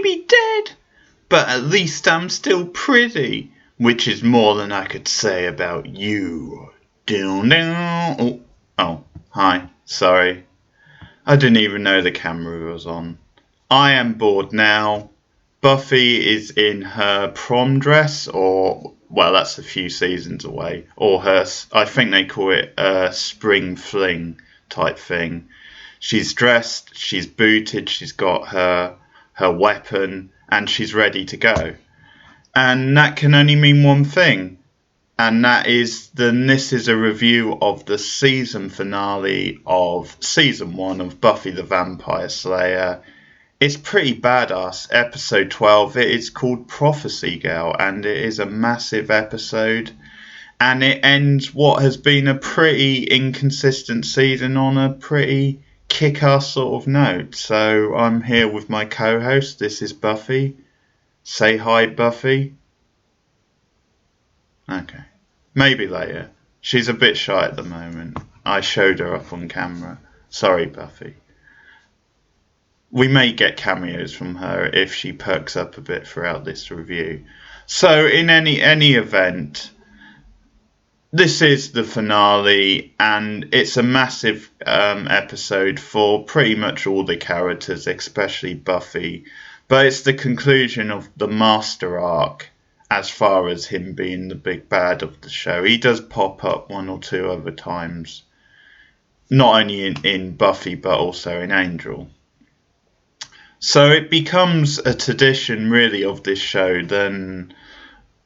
be dead, but at least I'm still pretty, which is more than I could say about you. Oh, hi, sorry. I didn't even know the camera was on. I am bored now. Buffy is in her prom dress, or, well, that's a few seasons away, or her, I think they call it a spring fling type thing. She's dressed, she's booted, she's got her weapon, and she's ready to go. And that can only mean one thing, and that is this is a review of the season finale of season 1 of Buffy the Vampire Slayer. It's pretty badass. Episode 12. It is called Prophecy Girl, and it is a massive episode. And it ends what has been a pretty inconsistent season on a pretty kick-ass sort of note. So I'm here with my co-host. This is Buffy. Say hi, Buffy. Okay. Maybe later. She's a bit shy at the moment. I showed her up on camera. Sorry, Buffy. We may get cameos from her if she perks up a bit throughout this review. So in any event, this is the finale, and it's a massive episode for pretty much all the characters, especially Buffy. But it's the conclusion of the Master arc as far as him being the big bad of the show. He does pop up one or two other times, not only in Buffy but also in Angel. So it becomes a tradition, really, of this show. Then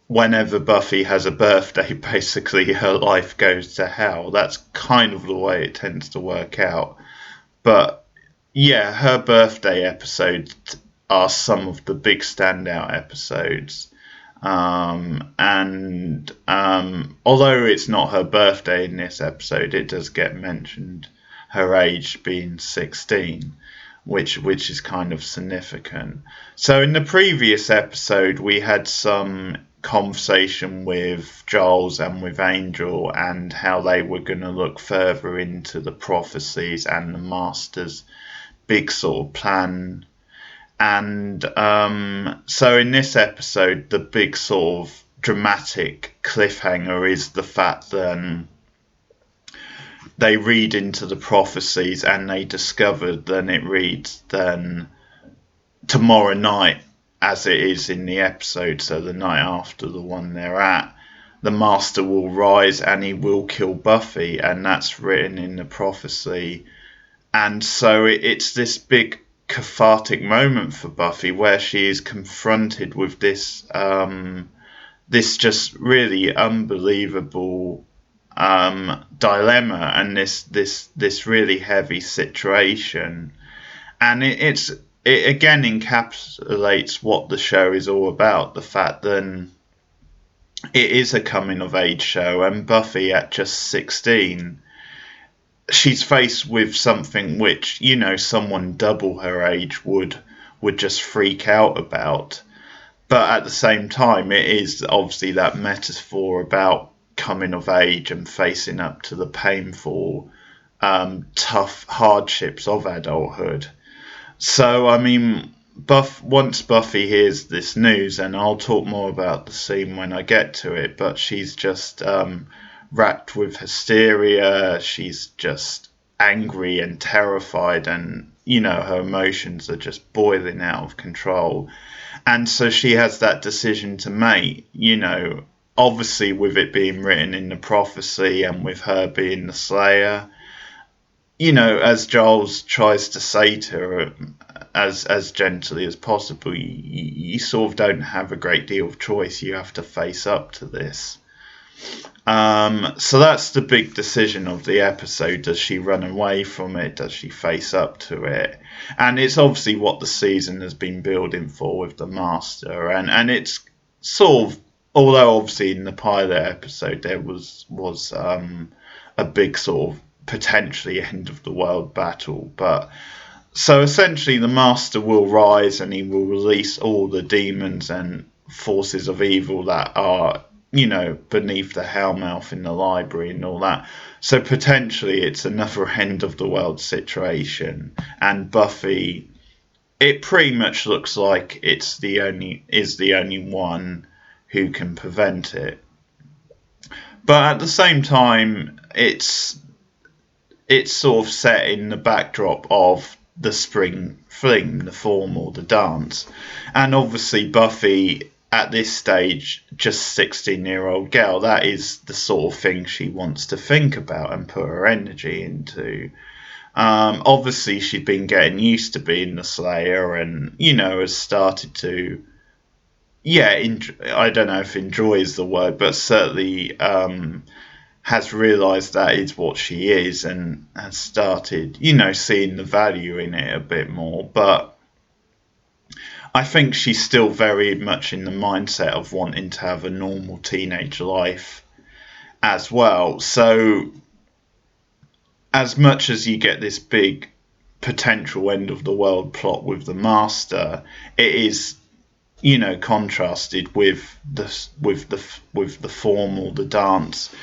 whenever Buffy has a birthday, basically her life goes to hell. That's kind of the way it tends to work out. But yeah, her birthday episodes are some of the big standout episodes. And although it's not her birthday in this episode, it does get mentioned, her age being 16. Which is kind of significant. So in the previous episode, we had some conversation with Giles and with Angel and how they were going to look further into the prophecies and the Master's big sort of plan. And so in this episode, the big sort of dramatic cliffhanger is the fact that they read into the prophecies and they discovered, then it reads, then tomorrow night, as it is in the episode, so the night after the one they're at, the Master will rise and he will kill Buffy, and that's written in the prophecy. And so it's this big cathartic moment for Buffy where she is confronted with this just really unbelievable dilemma and this really heavy situation, and it again encapsulates what the show is all about, the fact that it is a coming of age show, and Buffy at just 16, she's faced with something which, you know, someone double her age would just freak out about. But at the same time, it is obviously that metaphor about coming of age and facing up to the painful, tough hardships of adulthood. So, I mean, once Buffy hears this news, and I'll talk more about the scene when I get to it, but she's just racked with hysteria. She's just angry and terrified, and, you know, her emotions are just boiling out of control. And so she has that decision to make, you know, obviously with it being written in the prophecy and with her being the Slayer, you know, as Giles tries to say to her as gently as possible, you sort of don't have a great deal of choice. You have to face up to this. So that's the big decision of the episode. Does she run away from it? Does she face up to it? And it's obviously what the season has been building for with the Master. And it's sort of, although obviously in the pilot episode there was a big sort of potentially end of the world battle. But so essentially the Master will rise and he will release all the demons and forces of evil that are, you know, beneath the Hellmouth in the library and all that. So potentially it's another end of the world situation, and Buffy it pretty much looks like is the only one who can prevent it. But at the same time, it's sort of set in the backdrop of the spring fling, the formal, the dance. And obviously Buffy, at this stage, just 16-year-old girl, that is the sort of thing she wants to think about and put her energy into. Obviously she'd been getting used to being the Slayer and, has started to, I don't know if enjoy is the word, but certainly has realised that is what she is and has started, seeing the value in it a bit more. But I think she's still very much in the mindset of wanting to have a normal teenage life as well. So as much as you get this big potential end of the world plot with the Master, it is, contrasted with the formal, the dance,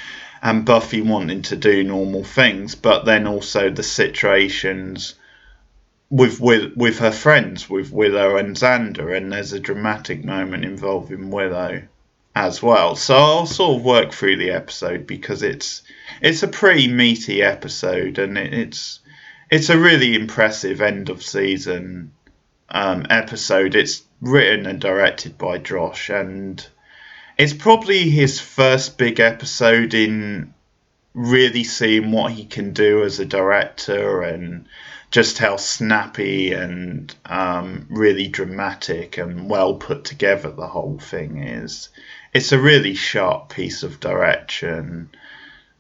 and Buffy wanting to do normal things, but then also the situations with her friends, with Willow and Xander, and there's a dramatic moment involving Willow as well. So I'll sort of work through the episode because it's a pretty meaty episode, and it's a really impressive end of season episode. It's written and directed by Josh, and it's probably his first big episode in really seeing what he can do as a director and just how snappy and really dramatic and well put together the whole thing is. It's a really sharp piece of direction,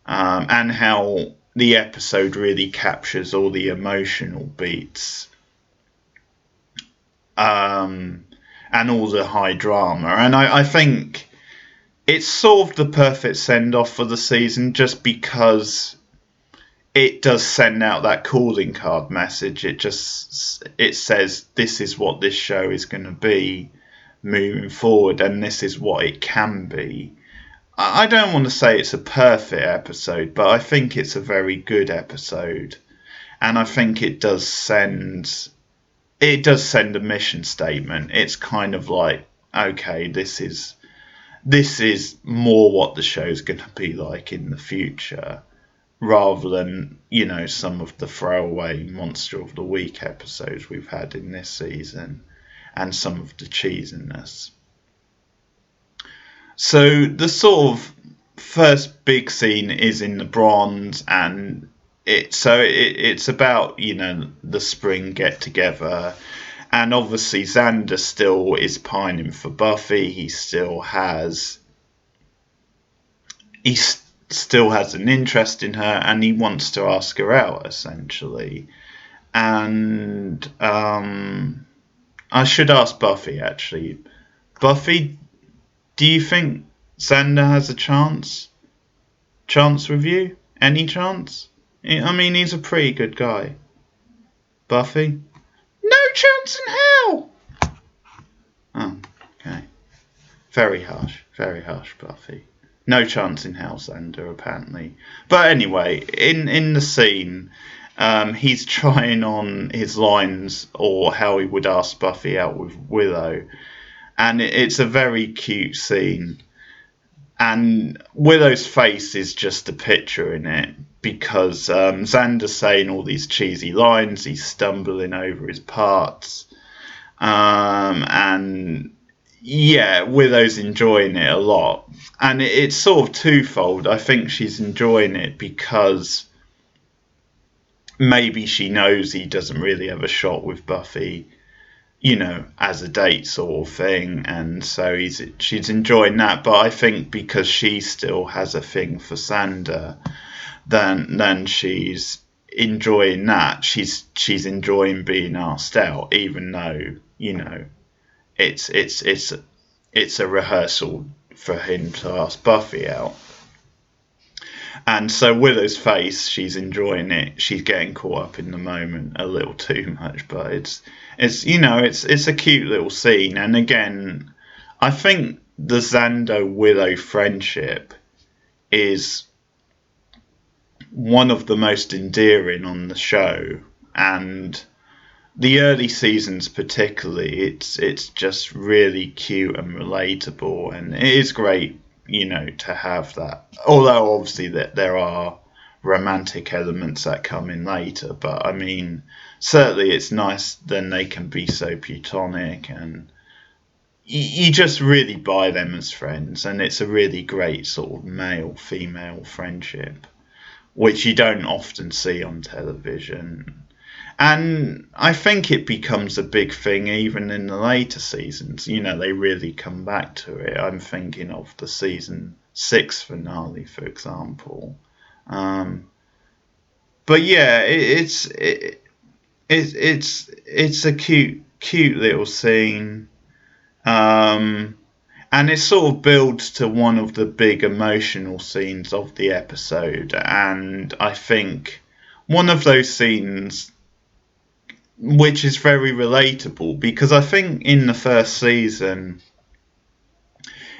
and how the episode really captures all the emotional beats and all the high drama. And I think it's sort of the perfect send-off for the season, just because it does send out that calling card message. It says this is what this show is going to be moving forward, and this is what it can be. I don't want to say it's a perfect episode, but I think it's a very good episode, and I think it does send a mission statement. It's kind of like, okay, this is more what the show's going to be like in the future, rather than, some of the throwaway Monster of the Week episodes we've had in this season and some of the cheesiness. So the sort of first big scene is in the Bronze, and it's about, the spring get together. And obviously Xander still is pining for Buffy. He still has an interest in her, and he wants to ask her out, essentially. And I should ask Buffy, actually. Buffy, do you think Xander has a chance with you? Any chance? I mean, he's a pretty good guy. Buffy? No chance in hell! Oh, okay. Very harsh, Buffy. No chance in hell, Xander, apparently. But anyway, in the scene, he's trying on his lines, or how he would ask Buffy out with Willow. And it's a very cute scene. And Willow's face is just a picture in it, because Xander's saying all these cheesy lines, he's stumbling over his parts. And yeah, Willow's enjoying it a lot. And it's sort of twofold. I think she's enjoying it because maybe she knows he doesn't really have a shot with Buffy, as a date sort of thing, and so she's enjoying that. But I think because she still has a thing for Xander, then she's enjoying that. She's enjoying being asked out, even though, it's a rehearsal for him to ask Buffy out. And so Willow's face, she's enjoying it. She's getting caught up in the moment a little too much, but it's a cute little scene. And again, I think the Xander Willow friendship is one of the most endearing on the show, and the early seasons particularly, it's just really cute and relatable, and it is great, to have that. Although obviously that there are romantic elements that come in later, but I mean, certainly it's nice then they can be so platonic, and you just really buy them as friends, and it's a really great sort of male female friendship, which you don't often see on television. And I think it becomes a big thing even in the later seasons. They really come back to it. I'm thinking of the season 6 finale, for example. Um, but yeah, it's a cute little scene. Um, and it sort of builds to one of the big emotional scenes of the episode. And I think one of those scenes which is very relatable, because I think in the first season,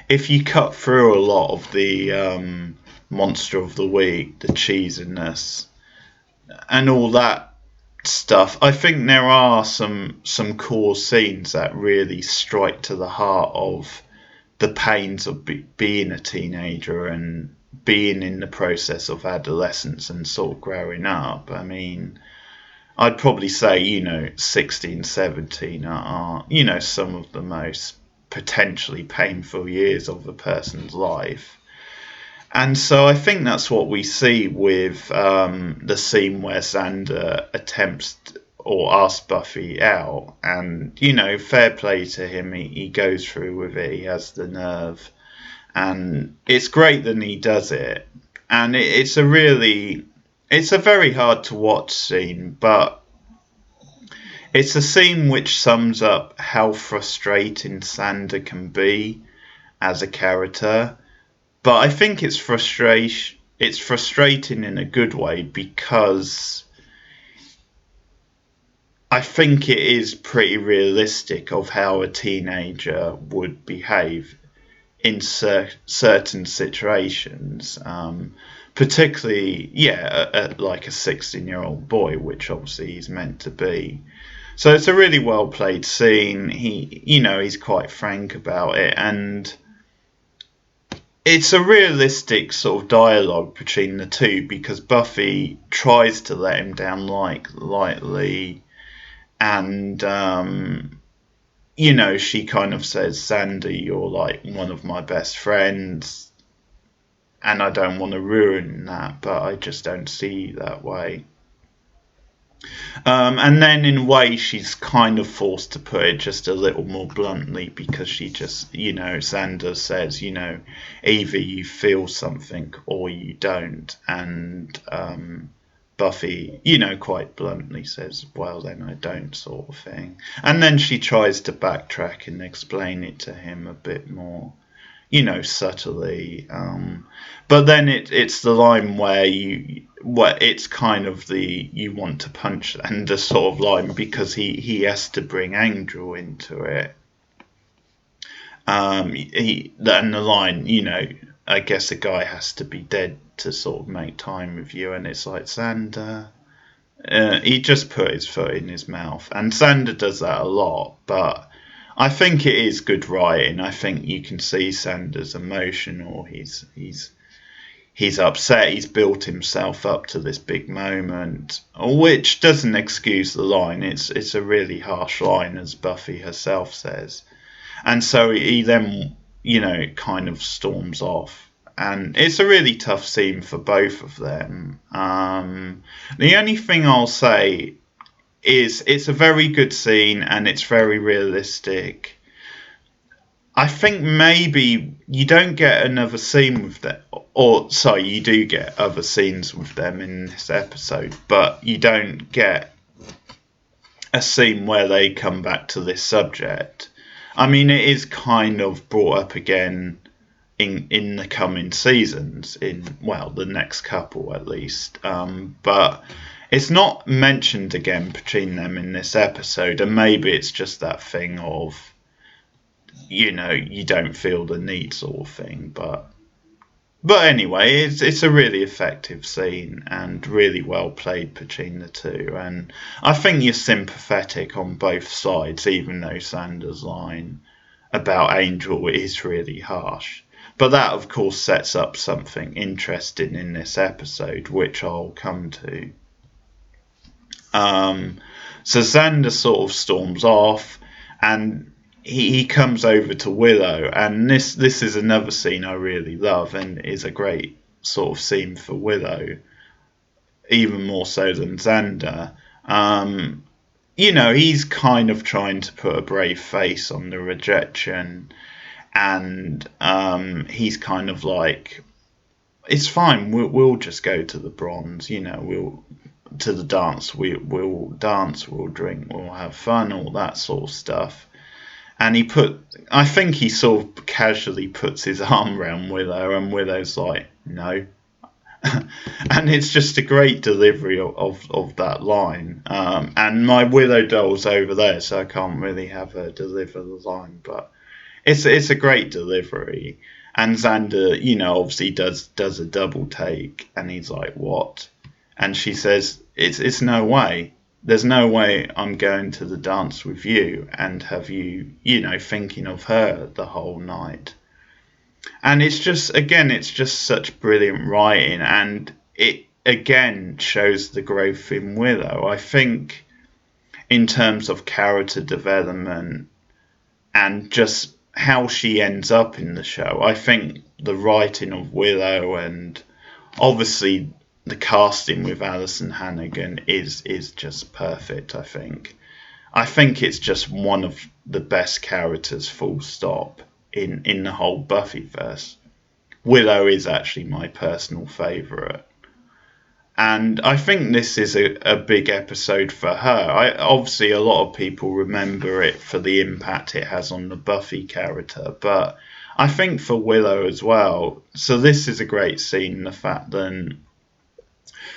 if you cut through a lot of the monster of the week, the cheesiness, and all that stuff, I think there are some core scenes that really strike to the heart of the pains of being a teenager and being in the process of adolescence and sort of growing up. I mean, I'd probably say, 16, 17 are, some of the most potentially painful years of a person's life. And so I think that's what we see with the scene where Xander attempts or asks Buffy out. And, fair play to him. He goes through with it. He has the nerve. And it's great that he does it. And it's a very hard to watch scene, but it's a scene which sums up how frustrating Xander can be as a character. But I think it's frustrating in a good way, because I think it is pretty realistic of how a teenager would behave in certain situations. Particularly, like a 16-year-old boy, which obviously he's meant to be. So it's a really well played scene. He's quite frank about it, and it's a realistic sort of dialogue between the two, because Buffy tries to let him down lightly, and she kind of says, "Sandy, you're like one of my best friends, and I don't want to ruin that, but I just don't see you that way." And then in a way she's kind of forced to put it just a little more bluntly, because she just, Xander says, either you feel something or you don't. And Buffy, quite bluntly says, well, then I don't, sort of thing. And then she tries to backtrack and explain it to him a bit more, subtly. But then it's the line where it's kind of the you want to punch and the sort of line, because he has to bring Angel into it. And the line, I guess a guy has to be dead to sort of make time with you, and it's like, Xander, he just put his foot in his mouth, and Xander does that a lot, but I think it is good writing. I think you can see Xander's emotional. He's upset. He's built himself up to this big moment, which doesn't excuse the line. It's a really harsh line, as Buffy herself says. And so he then, kind of storms off. And it's a really tough scene for both of them. The only thing I'll say is it's a very good scene and it's very realistic. I think maybe you don't get another scene with them, or sorry, you do get other scenes with them in this episode, but you don't get a scene where they come back to this subject. I mean, it is kind of brought up again in the coming seasons, the next couple at least, but it's not mentioned again between them in this episode, and maybe it's just that thing of, you don't feel the need, sort of thing. But But anyway, it's a really effective scene and really well played between the two. And I think you're sympathetic on both sides, even though Sanders' line about Angel is really harsh. But that, of course, sets up something interesting in this episode, which I'll come to. So Xander sort of storms off, and he comes over to Willow, and this is another scene I really love, and is a great sort of scene for Willow, even more so than Xander. He's kind of trying to put a brave face on the rejection, and he's kind of like, it's fine, we'll just go to the bronze, we'll to the dance, we'll dance, we'll drink, we'll have fun, all that sort of stuff. And I think he sort of casually puts his arm around Willow, and Willow's like, no. And it's just a great delivery of that line. And my Willow doll's over there, so I can't really have her deliver the line, but it's a great delivery. And Xander, obviously does a double take, and he's like, what? And she says, it's no way. There's no way I'm going to the dance with you and have you, thinking of her the whole night. And it's just such brilliant writing, and it again shows the growth in Willow. I think in terms of character development and just how she ends up in the show, I think the writing of Willow and obviously the casting with Alison Hannigan is just perfect. I think it's just one of the best characters, full stop, in the whole Buffyverse. Willow is actually my personal favourite, and I think this is a big episode for her. Obviously a lot of people remember it for the impact it has on the Buffy character, but I think for Willow as well. So this is a great scene, the fact that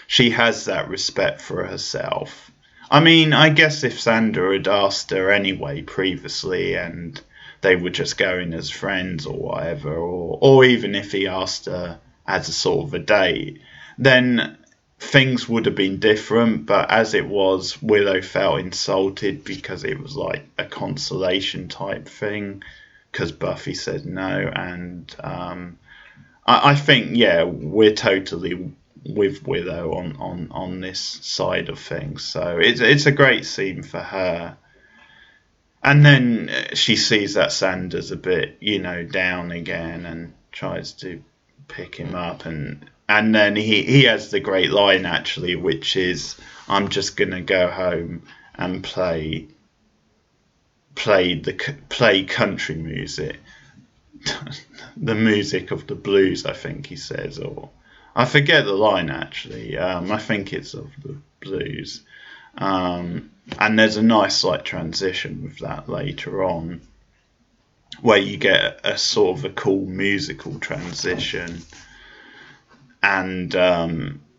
she has that respect for herself. I mean, I guess if Xander had asked her anyway previously and they were just going as friends or whatever, or even if he asked her as a sort of a date, then things would have been different. But as it was, Willow felt insulted because it was like a consolation type thing, because Buffy said no. And I think, yeah, we're totally with Willow on this side of things. So it's a great scene for her. And then she sees that Xander's a bit, down again, and tries to pick him up. And then he has the great line, actually, which is, I'm just going to go home and play country music. The music of the blues, I think he says, or I forget the line, actually. I think it's of the blues. And there's a nice transition with that later on, where you get a sort of a cool musical transition, and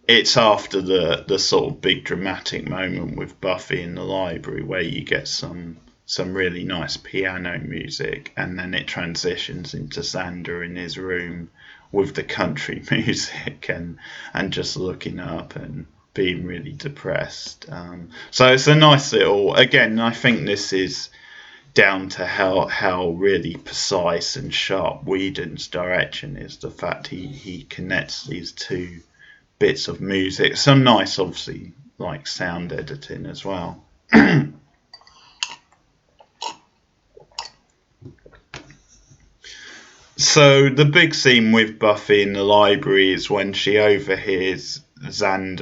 it's after the sort of big dramatic moment with Buffy in the library, where you get some really nice piano music, and then it transitions into Xander in his room with the country music and just looking up and being really depressed. So it's a nice little, again, I think this is down to how really precise and sharp Whedon's direction is, the fact he connects these two bits of music. Some nice, obviously, sound editing as well. So the big scene with Buffy in the library is when she overhears Giles and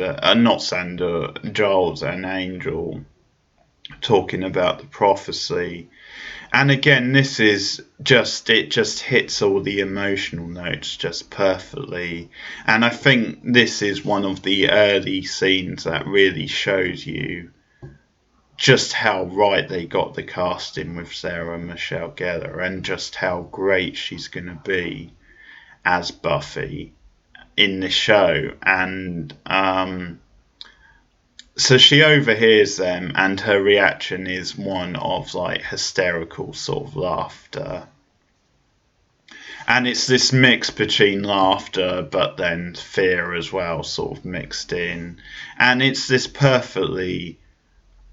Angel talking about the prophecy. And again, this is it just hits all the emotional notes just perfectly. And I think this is one of the early scenes that really shows you just how right they got the casting with Sarah Michelle Gellar, and just how great she's going to be as Buffy in the show. And so she overhears them, and her reaction is one of hysterical sort of laughter. And it's this mix between laughter but then fear as well, sort of mixed in. And it's this perfectly,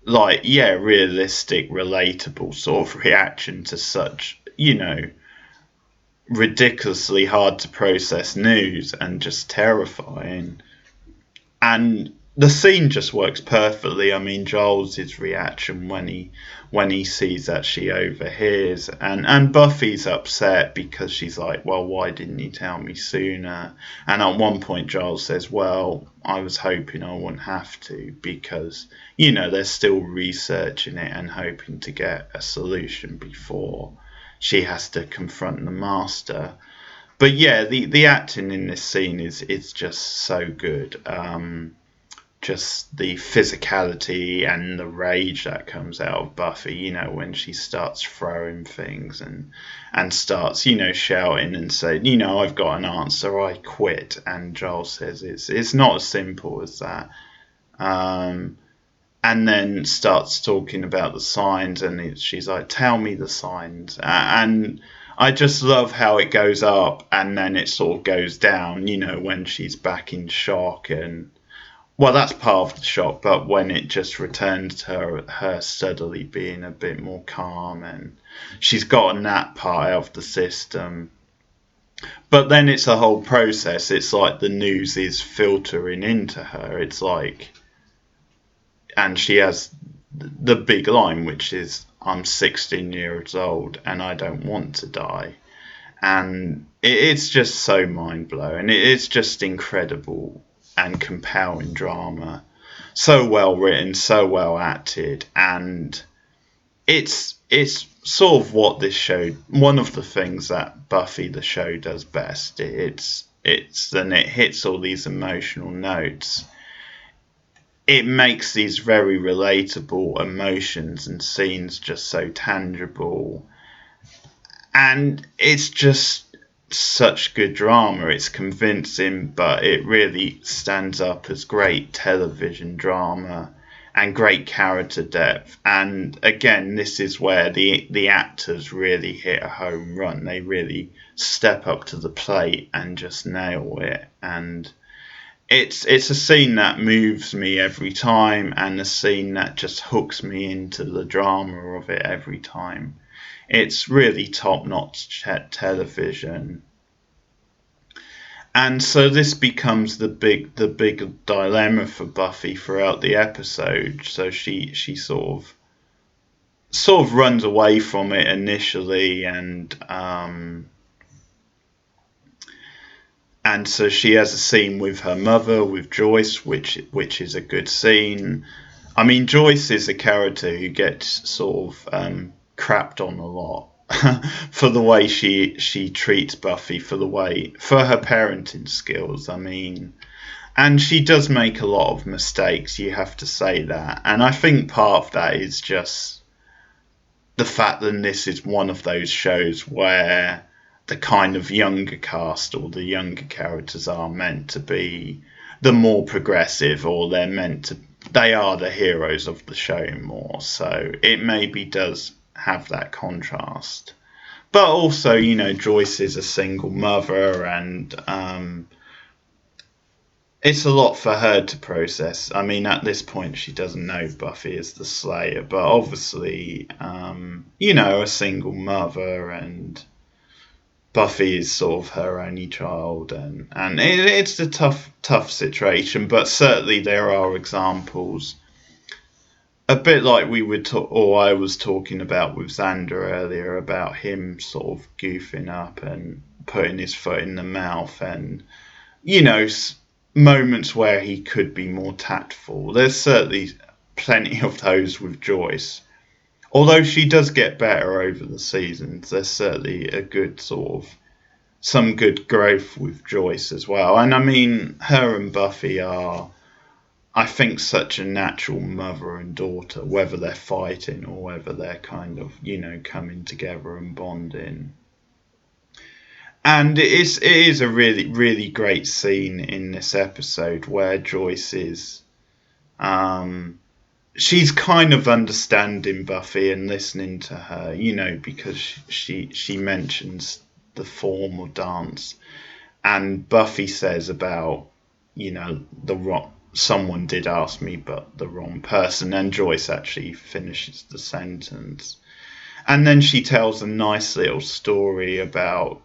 like, yeah, realistic, relatable sort of reaction to such, ridiculously hard to process news and just terrifying. And the scene just works perfectly. I mean, Giles' reaction when he sees that she overhears, and Buffy's upset because she's like, well, why didn't you tell me sooner? And at one point Giles says, well, I was hoping I wouldn't have to, because they're still researching it and hoping to get a solution before she has to confront the master. But yeah, the acting in this scene is just so good. Just the physicality and the rage that comes out of Buffy, when she starts throwing things and starts, shouting and saying, I've got an answer, I quit. And Joel says it's not as simple as that. And then starts talking about the signs, and she's like, tell me the signs. And I just love how it goes up and then it sort of goes down, when she's back in shock. And well, that's part of the shock, but when it just returns to her steadily being a bit more calm, and she's gotten that part out of the system. But then it's a whole process. It's like the news is filtering into her. It's like, and she has the big line, which is, I'm 16 years old and I don't want to die. And it's just so mind-blowing. It's just incredible and compelling drama. So well written, so well acted, and it's sort of what this show, one of the things that Buffy the show does best. It's then it hits all these emotional notes. It makes these very relatable emotions and scenes just so tangible. And it's just such good drama. It's convincing, but it really stands up as great television drama and great character depth. And again, this is where the actors really hit a home run. They really step up to the plate and just nail it. And it's a scene that moves me every time, and a scene that just hooks me into the drama of it every time. It's really top-notch television. And so this becomes the big dilemma for Buffy throughout the episode. So she sort of runs away from it initially, and so she has a scene with her mother, with Joyce, which is a good scene. I mean, Joyce is a character who gets sort of crapped on a lot for the way she treats Buffy, for her parenting skills. I mean, and she does make a lot of mistakes, you have to say that. And I think part of that is just the fact that this is one of those shows where the kind of younger cast or the younger characters are meant to be the more progressive, or they are the heroes of the show more. So it maybe does have that contrast. But also, Joyce is a single mother, and it's a lot for her to process. I mean, at this point, she doesn't know Buffy is the Slayer, but obviously, a single mother, and Buffy is sort of her only child, and it's a tough situation. But certainly there are examples, a bit like I was talking about with Xander earlier, about him sort of goofing up and putting his foot in the mouth, and moments where he could be more tactful. There's certainly plenty of those with Joyce. Although she does get better over the seasons, there's certainly a good some good growth with Joyce as well. And I mean, her and Buffy are, I think, such a natural mother and daughter, whether they're fighting or whether they're kind of, coming together and bonding. And it is a really, really great scene in this episode where Joyce is, she's kind of understanding Buffy and listening to her, because she mentions the formal dance. And Buffy says about, the wrong, someone did ask me, but the wrong person. And Joyce actually finishes the sentence. And then she tells a nice little story about,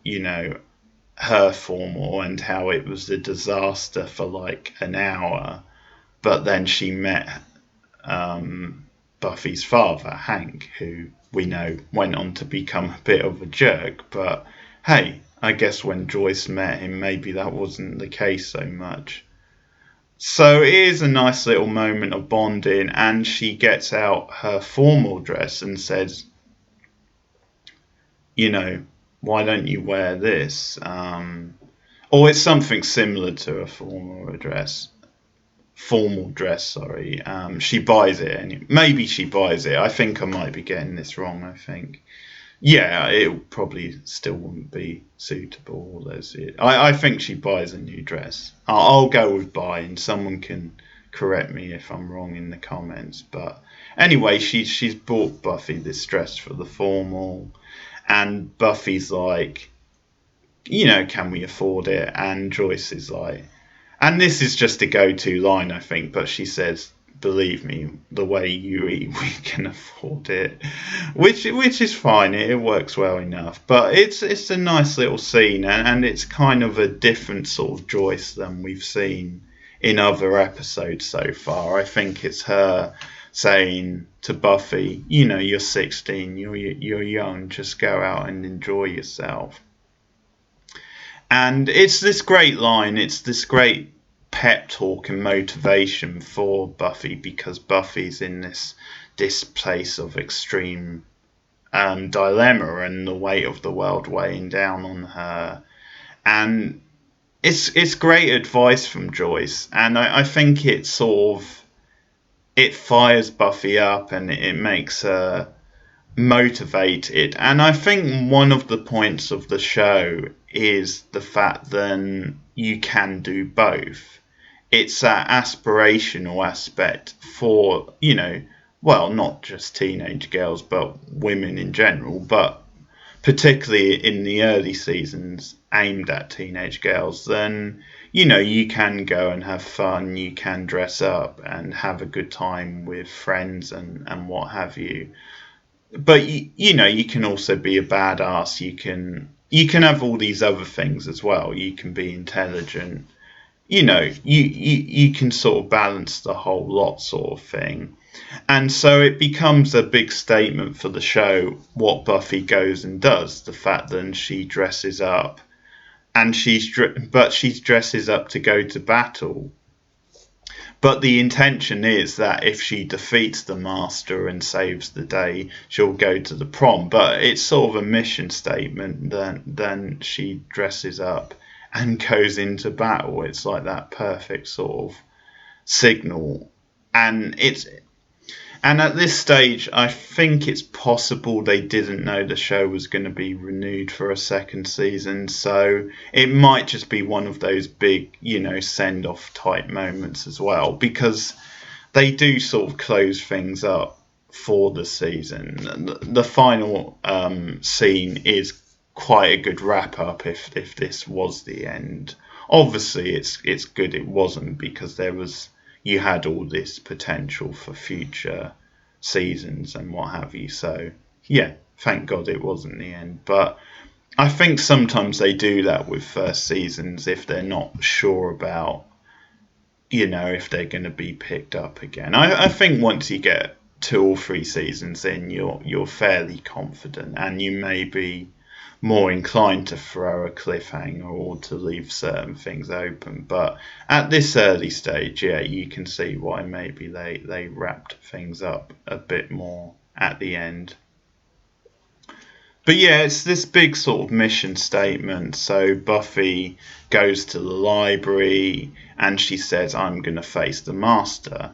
her formal and how it was a disaster for like an hour. But then she met Buffy's father, Hank, who we know went on to become a bit of a jerk. But hey, I guess when Joyce met him, maybe that wasn't the case so much. So it is a nice little moment of bonding, and she gets out her formal dress and says, why don't you wear this? Or it's something similar to a formal dress, sorry. She buys it, and maybe she buys it. I think I might be getting this wrong, I think. Yeah, it probably still wouldn't be suitable. I think she buys a new dress. I'll go with buy, and someone can correct me if I'm wrong in the comments. But anyway, she's bought Buffy this dress for the formal, and Buffy's like, can we afford it? And Joyce is like, and this is just a go-to line, I think, but she says, believe me, the way you eat, we can afford it, which is fine. It works well enough, but it's a nice little scene, and it's kind of a different sort of Joyce than we've seen in other episodes so far. I think it's her saying to Buffy, you're 16, you're young, just go out and enjoy yourself. And it's this great line, it's this great pep talk and motivation for Buffy, because Buffy's in this place of extreme dilemma and the weight of the world weighing down on her. And it's great advice from Joyce, and I think it fires Buffy up, and it makes her motivated. And I think one of the points of the show is the fact that you can do both. It's that aspirational aspect for, well, not just teenage girls, but women in general, but particularly in the early seasons aimed at teenage girls. Then, you can go and have fun, you can dress up and have a good time with friends and what have you. But you can also be a badass. You can have all these other things as well. You can be intelligent. You can sort of balance the whole lot, sort of thing. And so it becomes a big statement for the show what Buffy goes and does. The fact that she dresses up, and she dresses up to go to battle. But the intention is that if she defeats the Master and saves the day, she'll go to the prom. But it's sort of a mission statement. Then she dresses up and goes into battle. It's like that perfect sort of signal. And at this stage, I think it's possible they didn't know the show was going to be renewed for a second season. So it might just be one of those big, send-off type moments as well, because they do sort of close things up for the season. The final scene is quite a good wrap-up if this was the end. Obviously, it's good it wasn't, because you had all this potential for future seasons and what have you. So, yeah, thank God it wasn't the end. But I think sometimes they do that with first seasons if they're not sure about, if they're going to be picked up again. I think once you get 2 or 3 seasons in, you're fairly confident, and you may be more inclined to throw a cliffhanger or to leave certain things open. But at this early stage, yeah, you can see why maybe they wrapped things up a bit more at the end. But yeah, it's this big sort of mission statement. So Buffy goes to the library and she says, I'm going to face the Master.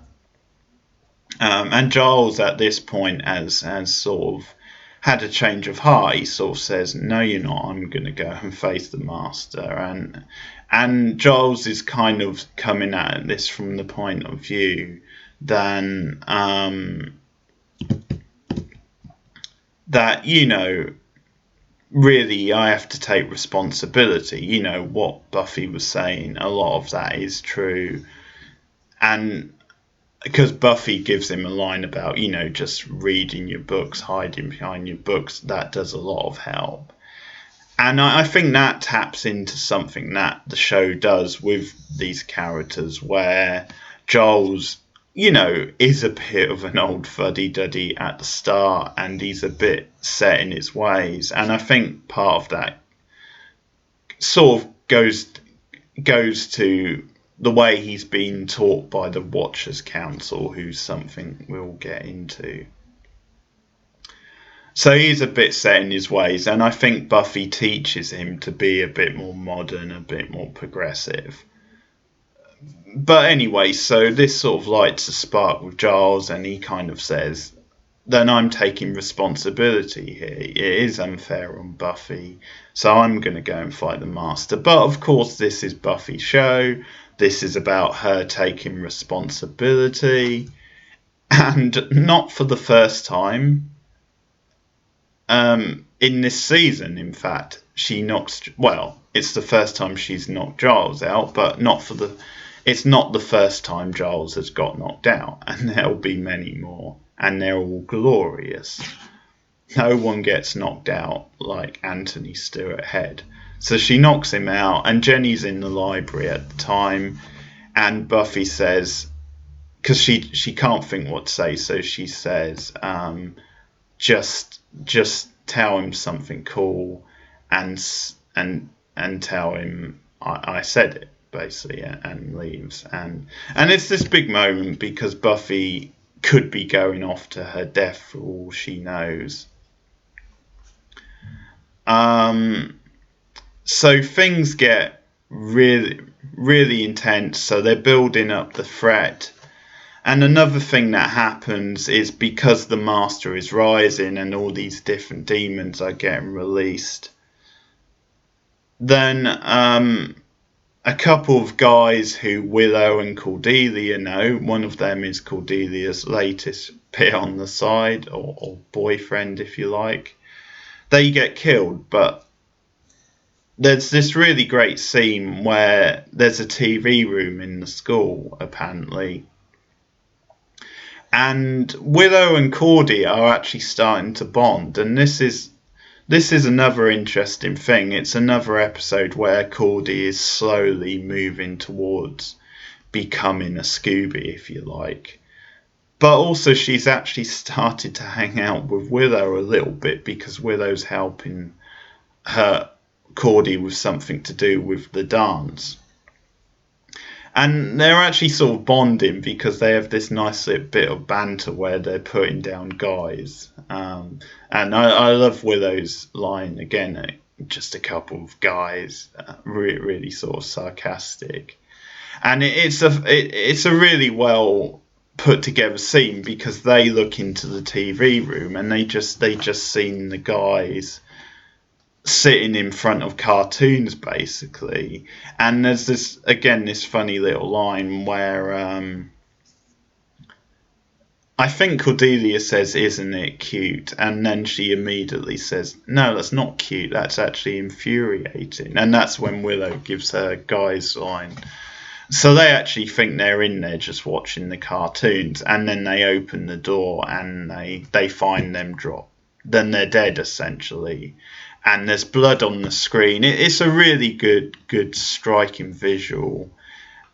And Giles at this point has sort of had a change of heart. He sort of says, no, you're not, I'm going to go and face the Master. And Giles is kind of coming at this from the point of view that, really I have to take responsibility. You know, what Buffy was saying, a lot of that is true. And because Buffy gives him a line about, you know, just reading your books, hiding behind your books, that does a lot of help. And I think that taps into something that the show does with these characters, where Giles, you know, is a bit of an old fuddy-duddy at the start, and he's a bit set in his ways. And I think part of that sort of goes to the way he's been taught by the Watchers Council, who's something we'll get into. So he's a bit set in his ways, and I think Buffy teaches him to be a bit more modern, a bit more progressive. But anyway, so this sort of lights a spark with Giles, and he kind of says, then I'm taking responsibility here. It is unfair on Buffy, so I'm going to go and fight the Master. But of course, this is Buffy's show. This is about her taking responsibility. And not for the first time in this season, in fact, she knocks... Well, it's the first time she's knocked Giles out, but it's not the first time Giles has got knocked out. And there'll be many more. And they're all glorious. No one gets knocked out like Anthony Stewart Head. So she knocks him out, and Jenny's in the library at the time, and Buffy says, because she can't think what to say, so she says, just tell him something cool, and tell him I said it, basically, and leaves. And it's this big moment because Buffy could be going off to her death for all she knows. So things get really, really intense. So they're building up the threat. And another thing that happens is because the Master is rising and all these different demons are getting released, then a couple of guys who Willow and Cordelia know, one of them is Cordelia's latest bit on the side, or boyfriend if you like, they get killed. But there's this really great scene where there's a TV room in the school, apparently, and Willow and Cordy are actually starting to bond, and this is another interesting thing. It's another episode where Cordy is slowly moving towards becoming a Scooby, if you like. But also she's actually started to hang out with Willow a little bit because Willow's helping Cordy with something to do with the dance. And they're actually sort of bonding because they have this nice little bit of banter where they're putting down guys. And I love Willow's line, again, just a couple of guys, really sort of sarcastic. And it's a really well put together scene because they look into the TV room and they just seen the guys sitting in front of cartoons, basically. And there's this funny little line where I think Cordelia says, "Isn't it cute?" And then she immediately says, "No, that's not cute, that's actually infuriating." And that's when Willow gives her guy's line. So they actually think they're in there just watching the cartoons, and then they open the door and they find them drop. Then they're dead, essentially. And there's blood on the screen. It's a really good striking visual,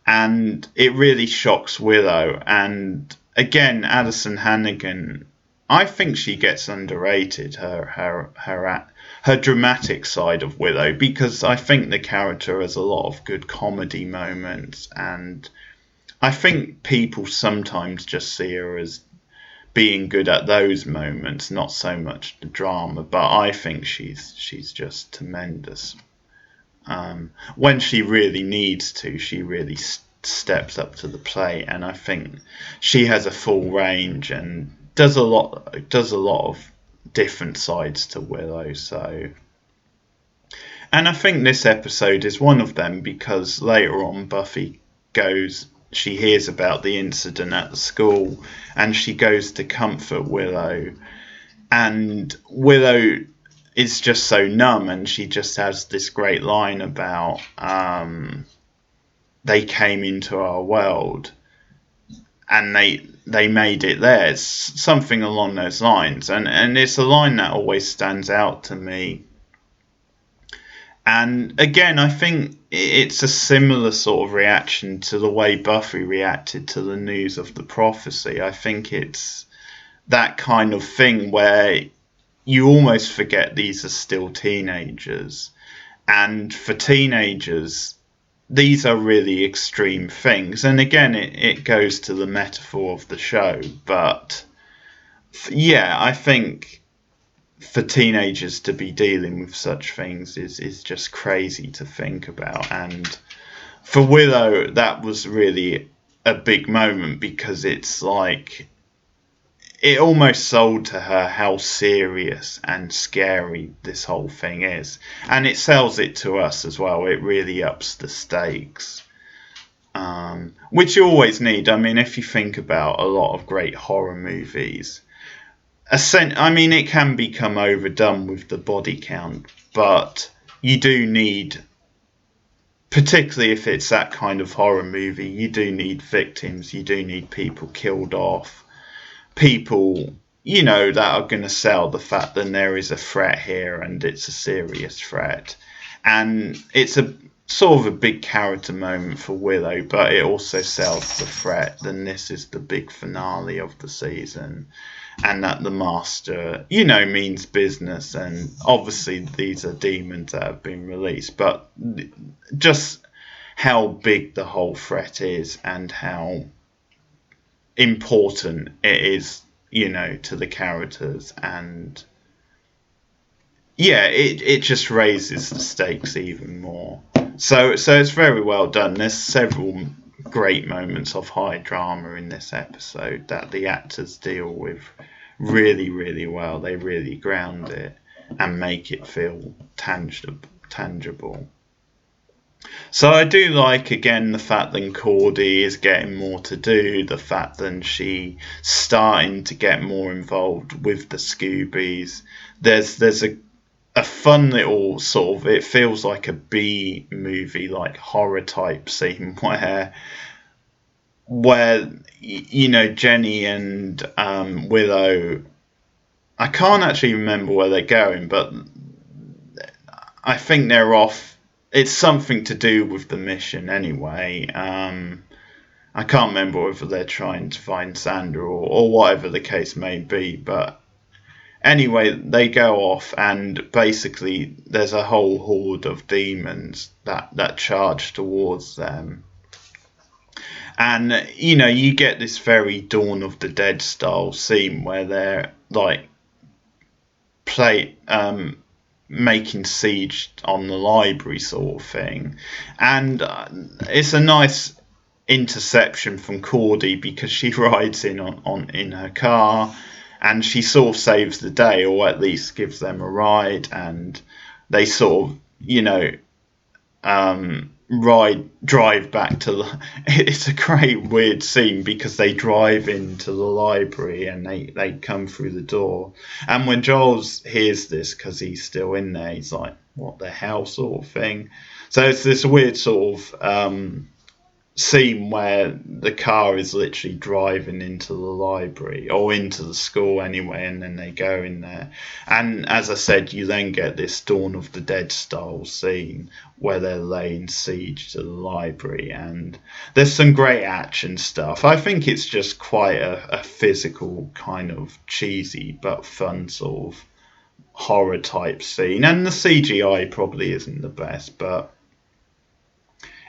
and it really shocks Willow. And again, Addison Hannigan, I think she gets underrated, her dramatic side of Willow, because I think the character has a lot of good comedy moments, and I think people sometimes just see her as being good at those moments, not so much the drama. But I think she's just tremendous. When she really needs to, she really steps up to the plate, and I think she has a full range and does a lot of different sides to Willow. So, and I think this episode is one of them because later on Buffy she hears about the incident at the school and she goes to comfort Willow, and Willow is just so numb, and she just has this great line about they came into our world and they made it theirs, something along those lines, and it's a line that always stands out to me. And again, I think it's a similar sort of reaction to the way Buffy reacted to the news of the prophecy. I think it's that kind of thing where you almost forget these are still teenagers. And for teenagers, these are really extreme things. And again, it goes to the metaphor of the show. But yeah, I think for teenagers to be dealing with such things is just crazy to think about. And for Willow, that was really a big moment, because it's like it almost sold to her how serious and scary this whole thing is. And it sells it to us as well. It really ups the stakes, which you always need. I mean, if you think about a lot of great horror movies, I mean, it can become overdone with the body count, but you do need, particularly if it's that kind of horror movie, you do need victims, you do need people killed off, people, that are going to sell the fact that there is a threat here and it's a serious threat. And it's a sort of a big character moment for Willow, but it also sells the threat. Then this is the big finale of the season, and that the Master, means business. And obviously these are demons that have been released, but just how big the whole threat is and how important it is, to the characters. And yeah, it just raises the stakes even more. So it's very well done. There's several great moments of high drama in this episode that the actors deal with really, really well. They really ground it and make it feel tangible. So I do like, again, the fact that Cordy is getting more to do, the fact that she's starting to get more involved with the Scoobies. There's a fun little sort of, it feels like a B movie, like horror type scene where Jenny and Willow, I can't actually remember where they're going, but I think they're off. It's something to do with the mission anyway. I can't remember whether they're trying to find Sandra or whatever the case may be, but anyway, they go off, and basically there's a whole horde of demons that charge towards them. And, you get this very Dawn of the Dead style scene where they're like making siege on the library sort of thing. And it's a nice interception from Cordy, because she rides in in her car, and she sort of saves the day, or at least gives them a ride, and they sort of, drive back to it's a great weird scene, because they drive into the library and they come through the door, and when Giles hears this, because he's still in there, he's like, what the hell, sort of thing. So it's this weird sort of scene where the car is literally driving into the library, or into the school anyway, and then they go in there. And as I said, you then get this Dawn of the Dead style scene where they're laying siege to the library, and there's some great action stuff. I think it's just quite a physical, kind of cheesy but fun sort of horror type scene, and the CGI probably isn't the best, but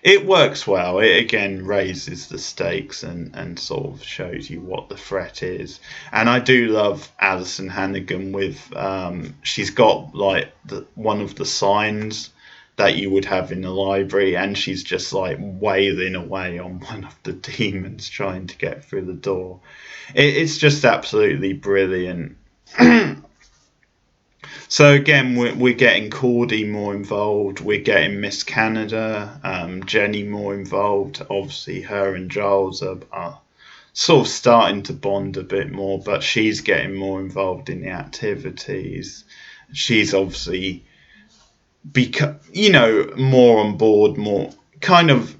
it works well. It again raises the stakes and sort of shows you what the threat is. And I do love Alison Hannigan with she's got like one of the signs that you would have in the library, and she's just like wailing away on one of the demons trying to get through the door. It's just absolutely brilliant. So again, we're getting Cordy more involved. We're getting Miss Canada, Jenny more involved. Obviously, her and Giles are sort of starting to bond a bit more, but she's getting more involved in the activities. she's obviously more on board, more kind of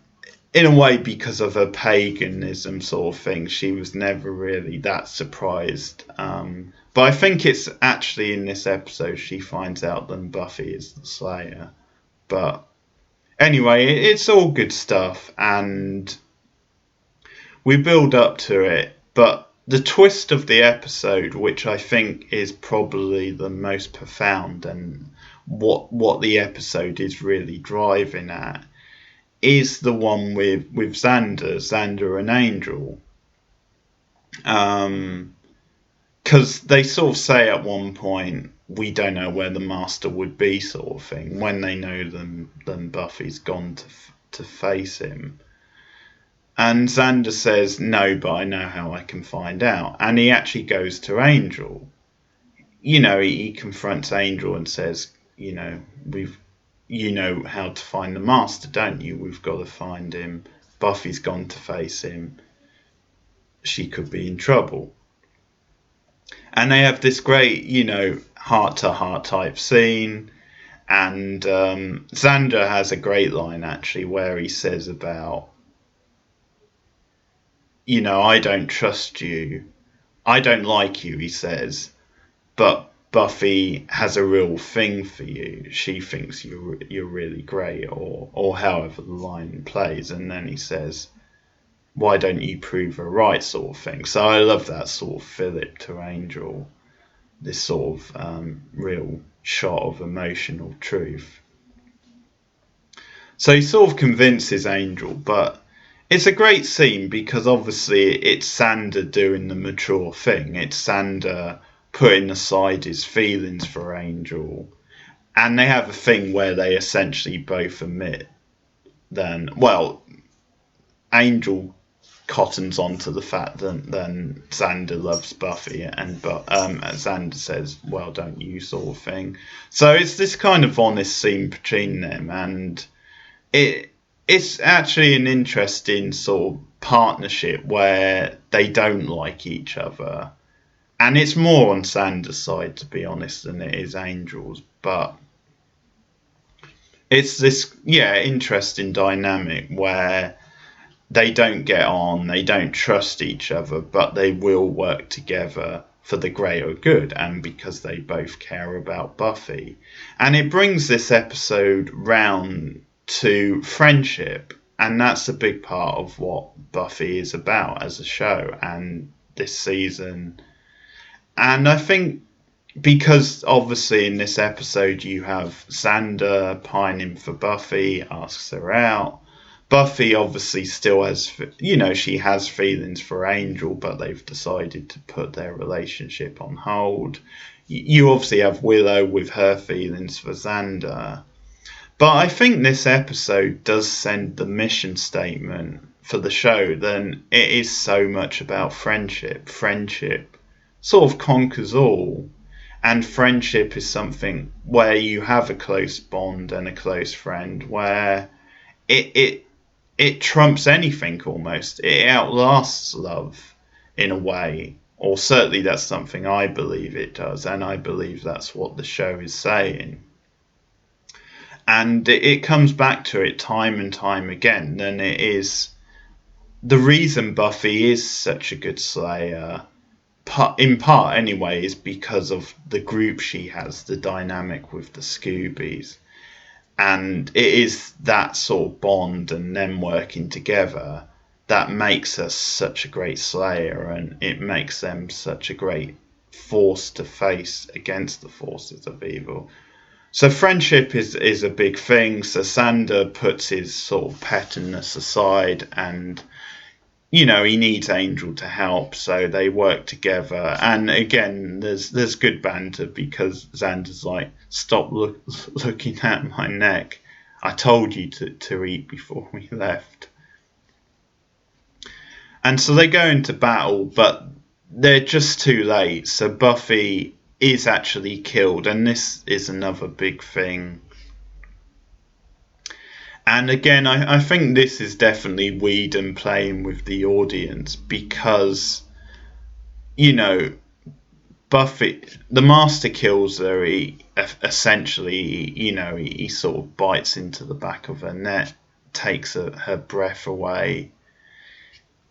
in a way because of her paganism sort of thing. She was never really that surprised. But I think it's actually in this episode she finds out that Buffy is the Slayer. But anyway, it's all good stuff, and we build up to it. But the twist of the episode, which I think is probably the most profound and what the episode is really driving at, is the one with Xander and Angel. Because they sort of say at one point, we don't know where the Master would be, sort of thing, when they know then Buffy's gone to face him. And Xander says, no, but I know how I can find out. And he actually goes to Angel. He confronts Angel and says, you know how to find the Master, don't you? We've got to find him. Buffy's gone to face him. She could be in trouble. And they have this great, heart-to-heart type scene. And Xander has a great line, actually, where he says about, I don't trust you. I don't like you, he says. But Buffy has a real thing for you. She thinks you're really great, or however the line plays. And then he says, why don't you prove her right, sort of thing. So I love that sort of fillip to Angel, this sort of real shot of emotional truth. So he sort of convinces Angel, but it's a great scene because obviously it's Xander doing the mature thing. It's Xander putting aside his feelings for Angel, and they have a thing where they essentially both admit Angel cottons onto the fact that then Xander loves Buffy, and Xander says, well, don't you, sort of thing. So it's this kind of honest scene between them, and it's actually an interesting sort of partnership where they don't like each other. And it's more on Xander's side, to be honest, than it is Angel's. But it's this, interesting dynamic where they don't get on, they don't trust each other, but they will work together for the greater good, and because they both care about Buffy. And it brings this episode round to friendship, and that's a big part of what Buffy is about as a show and this season. And I think because obviously in this episode you have Xander pining for Buffy, asks her out. Buffy obviously still has, she has feelings for Angel, but they've decided to put their relationship on hold. You obviously have Willow with her feelings for Xander. But I think this episode does send the mission statement for the show. Then it is so much about friendship. Friendship sort of conquers all. And friendship is something where you have a close bond and a close friend, where it trumps anything almost. It outlasts love in a way. Or certainly that's something I believe it does. And I believe that's what the show is saying. And it comes back to it time and time again. And it is the reason Buffy is such a good Slayer, in part anyway, is because of the group she has, the dynamic with the Scoobies. And it is that sort of bond and them working together that makes us such a great Slayer, and it makes them such a great force to face against the forces of evil. So friendship is a big thing. So Xander puts his sort of pettiness aside, and he needs Angel to help, so they work together. And again, there's good banter because Xander's like, stop looking at my neck. I told you to eat before we left. And so they go into battle, but they're just too late. So Buffy is actually killed, and this is another big thing. And again, I think this is definitely Whedon playing with the audience, because Buffy, the Master kills her. He essentially, he sort of bites into the back of her neck, takes her breath away,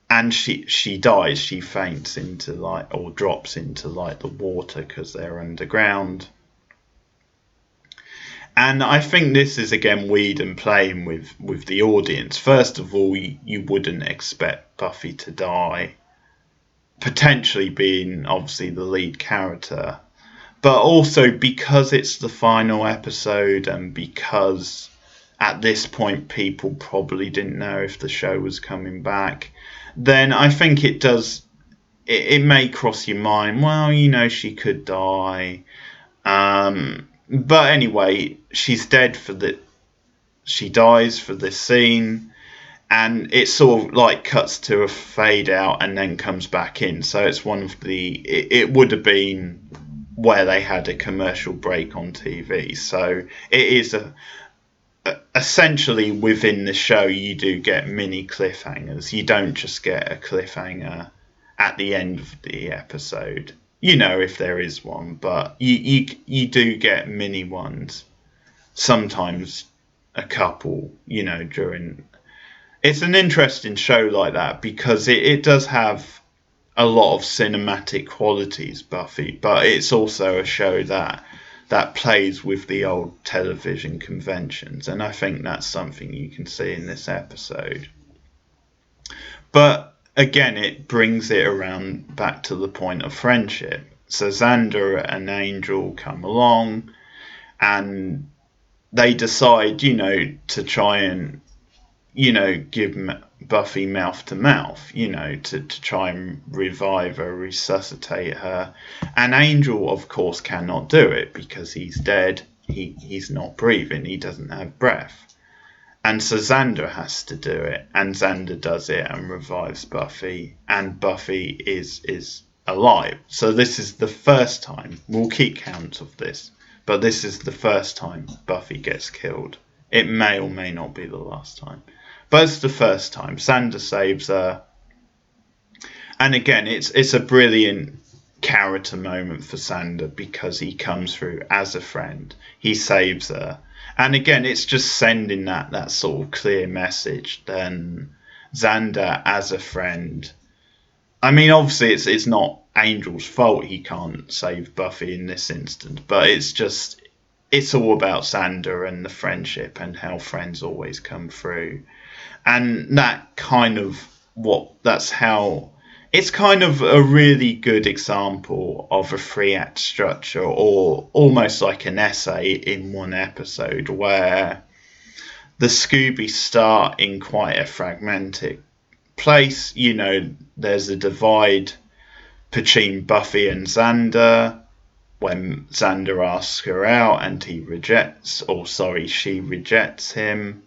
and she dies. She faints into or drops into the water because they're underground. And I think this is again Whedon playing with the audience. First of all, you wouldn't expect Buffy to die, potentially being obviously the lead character, but also because it's the final episode and because at this point people probably didn't know if the show was coming back, then I think it does. It may cross your mind, well, she could die. But anyway, she's dead she dies for this scene, and it sort of cuts to a fade out and then comes back in. So it's one of it would have been where they had a commercial break on TV. So it is essentially within the show you do get mini cliffhangers. You don't just get a cliffhanger at the end of the episode, if there is one, but you do get mini ones, sometimes a couple, during. It's an interesting show like that because it does have a lot of cinematic qualities, Buffy, but it's also a show that plays with the old television conventions, and I think that's something you can see in this episode. But again, it brings it around back to the point of friendship. So Xander and Angel come along, and they decide, to try and, give Buffy mouth to mouth, to try and revive her, resuscitate her. And Angel, of course, cannot do it because he's dead. He's not breathing. He doesn't have breath. And so Xander has to do it, and Xander does it and revives Buffy, and Buffy is alive. So this is the first time, we'll keep count of this, but this is the first time Buffy gets killed. It may or may not be the last time, but it's the first time. Xander saves her, and again, it's a brilliant character moment for Xander because he comes through as a friend. He saves her. And again, it's just sending that sort of clear message. Then Xander as a friend. I mean, obviously, it's not Angel's fault he can't save Buffy in this instance, but it's all about Xander and the friendship and how friends always come through. And it's kind of a really good example of a 3-act structure, or almost like an essay in one episode, where the Scoobies start in quite a fragmented place. There's a divide between Buffy and Xander when Xander asks her out and she rejects him.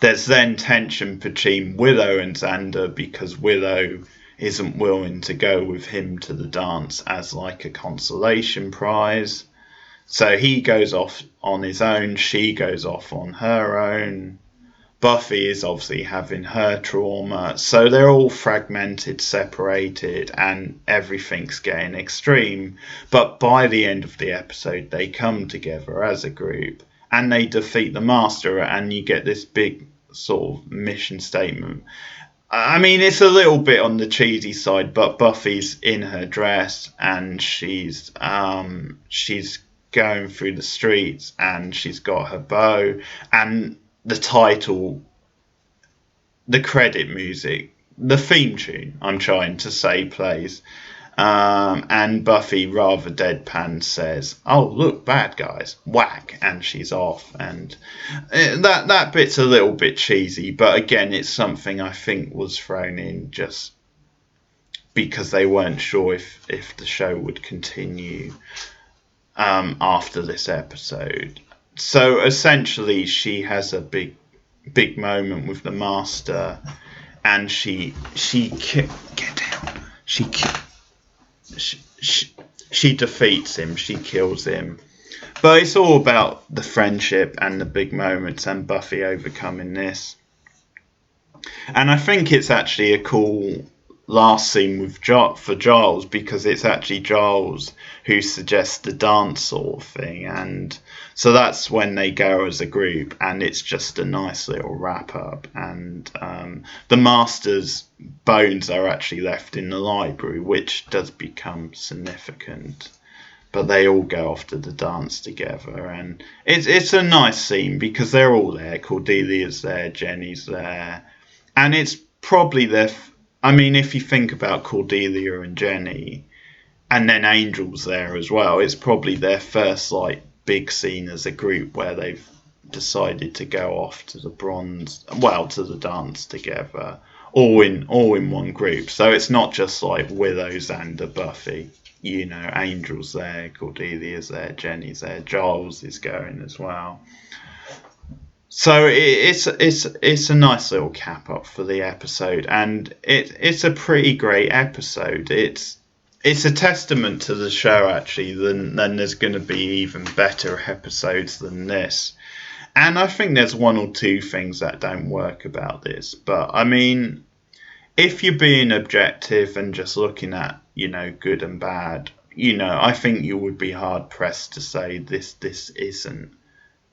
There's then tension between Willow and Xander because Willow isn't willing to go with him to the dance as like a consolation prize. So he goes off on his own, she goes off on her own. Buffy is obviously having her trauma. So they're all fragmented, separated, and everything's getting extreme. But by the end of the episode, they come together as a group and they defeat the Master, and you get this big sort of mission statement. I mean, it's a little bit on the cheesy side, but Buffy's in her dress and she's going through the streets and she's got her bow, and the title, the credit music, the theme tune, I'm trying to say, plays. And Buffy, rather deadpan, says, "Oh, look, bad guys, whack," and she's off. And that bit's a little bit cheesy, but again, it's something I think was thrown in just because they weren't sure if the show would continue after this episode. So essentially, she has a big moment with the Master, and she defeats him, she kills him. But it's all about the friendship and the big moments and Buffy overcoming this. And I think it's actually a cool last scene with for Giles, because it's actually Giles who suggests the dance sort of thing, and so that's when they go as a group, and it's just a nice little wrap up. And the Master's bones are actually left in the library, which does become significant. But they all go off to the dance together, and it's a nice scene because they're all there. Cordelia's there, Jenny's there, and it's probably their. I mean, if you think about Cordelia and Jenny, and then Angel's there as well, it's probably their first like big scene as a group where they've decided to go off to the dance together, all in one group. So it's not just like Willow, Xander, Buffy. You know, Angel's there, Cordelia's there, Jenny's there, Giles is going as well. So it's a nice little cap up for the episode, and it's a pretty great episode. It's a testament to the show actually. Then there's going to be even better episodes than this, and I think there's one or two things that don't work about this. But I mean, if you're being objective and just looking at, you know, good and bad, you know, I think you would be hard pressed to say this isn't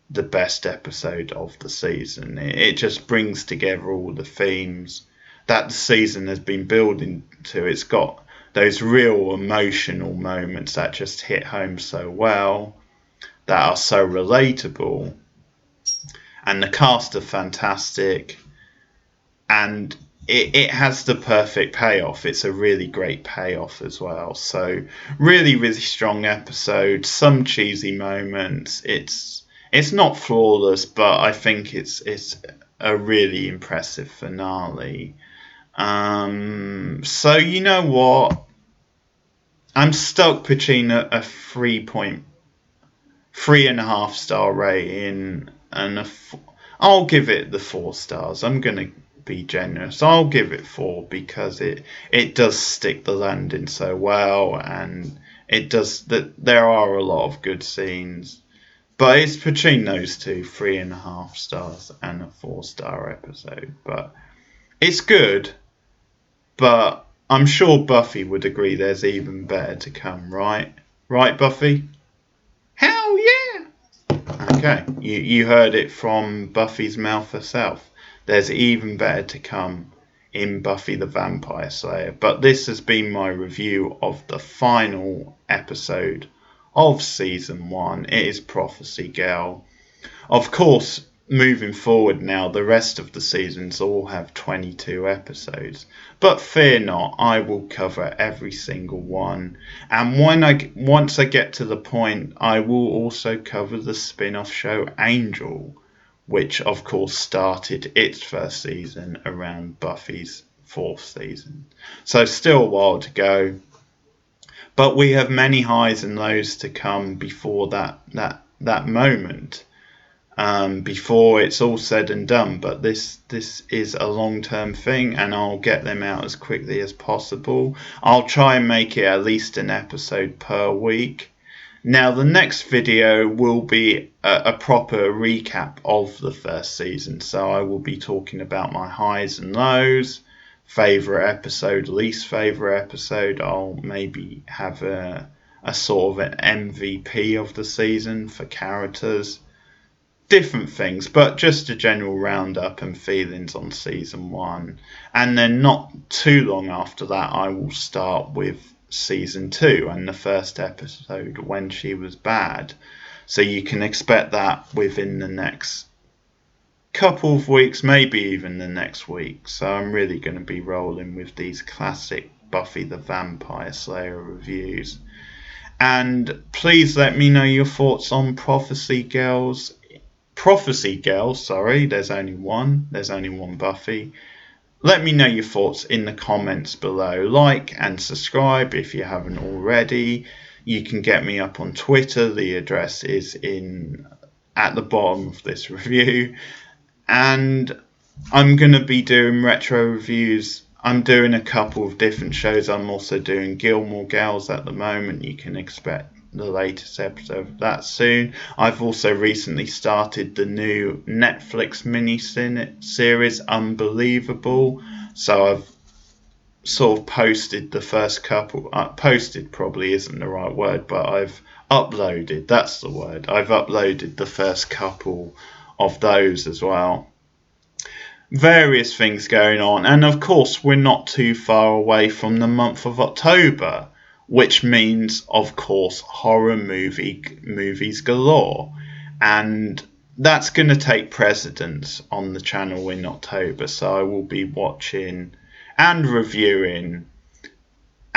the best episode of the season. It just brings together all the themes that the season has been building to. It's got those real emotional moments that just hit home so well, that are so relatable, and the cast are fantastic, and it has the perfect payoff. It's a really great payoff as well. So really, really strong episode. Some cheesy moments. It's not flawless, but I think it's a really impressive finale. So you know what? I'm stuck between a 3.5 star rating and I'll give it the 4 stars. I'm gonna be generous. I'll give it 4 because it does stick the landing so well, and it does that. There are a lot of good scenes, but it's between those two, 3.5 stars and a 4-star episode. But it's good, but I'm sure Buffy would agree there's even better to come, right? Right, Buffy? Hell yeah! Okay, you heard it from Buffy's mouth herself. There's even better to come in Buffy the Vampire Slayer. But this has been my review of the final episode of Season 1. It is Prophecy Girl. Of course, moving forward now, the rest of the seasons all have 22 episodes. But fear not, I will cover every single one. And once I get to the point, I will also cover the spin-off show Angel, which of course started its first season around Buffy's 4th season. So still a while to go. But we have many highs and lows to come before that moment. Before it's all said and done, but this is a long-term thing, and I'll get them out as quickly as possible. I'll try and make it at least an episode per week. Now the next video will be a proper recap of the first season, so I will be talking about my highs and lows, favourite episode, least favourite episode. I'll maybe have a sort of an MVP of the season for characters. Different things, but just a general roundup and feelings on Season 1. And then not too long after that, I will start with Season 2 and the first episode, When She Was Bad. So you can expect that within the next couple of weeks, maybe even the next week. So I'm really going to be rolling with these classic Buffy the Vampire Slayer reviews. And please let me know your thoughts on Prophecy Girl, sorry, there's only one Buffy. Let me know your thoughts in the comments below. Like and subscribe if you haven't already. You can get me up on Twitter. The address is at the bottom of this review. And I'm going to be doing retro reviews. I'm doing a couple of different shows. I'm also doing Gilmore Girls at the moment. You can expect the latest episode of that soon. I've also recently started the new Netflix mini series Unbelievable, so I've sort of posted the first couple. Posted probably isn't the right word, but I've uploaded. That's the word. I've uploaded the first couple of those as well. Various things going on, and of course we're not too far away from the month of October, which means of course horror movies galore, and that's going to take precedence on the channel in October. So I will be watching and reviewing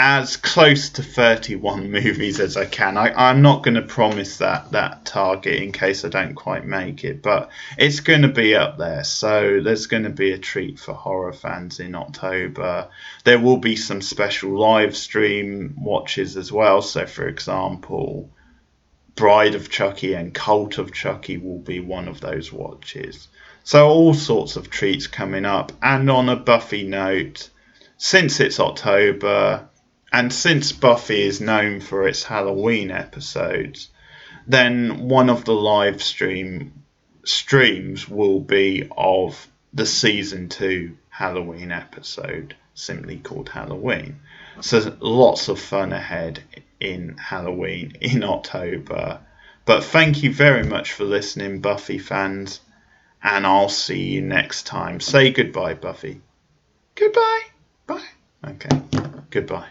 as close to 31 movies as I can. I'm not going to promise that target in case I don't quite make it, but it's going to be up there. So there's going to be a treat for horror fans in October. There will be some special live stream watches as well. So for example, Bride of Chucky and Cult of Chucky will be one of those watches. So all sorts of treats coming up. And on a Buffy note, since it's October, and since Buffy is known for its Halloween episodes, then one of the live streams will be of the season 2 Halloween episode, simply called Halloween. So lots of fun ahead in Halloween in October. But thank you very much for listening, Buffy fans, and I'll see you next time. Say goodbye, Buffy. Goodbye. Bye. Okay. Goodbye.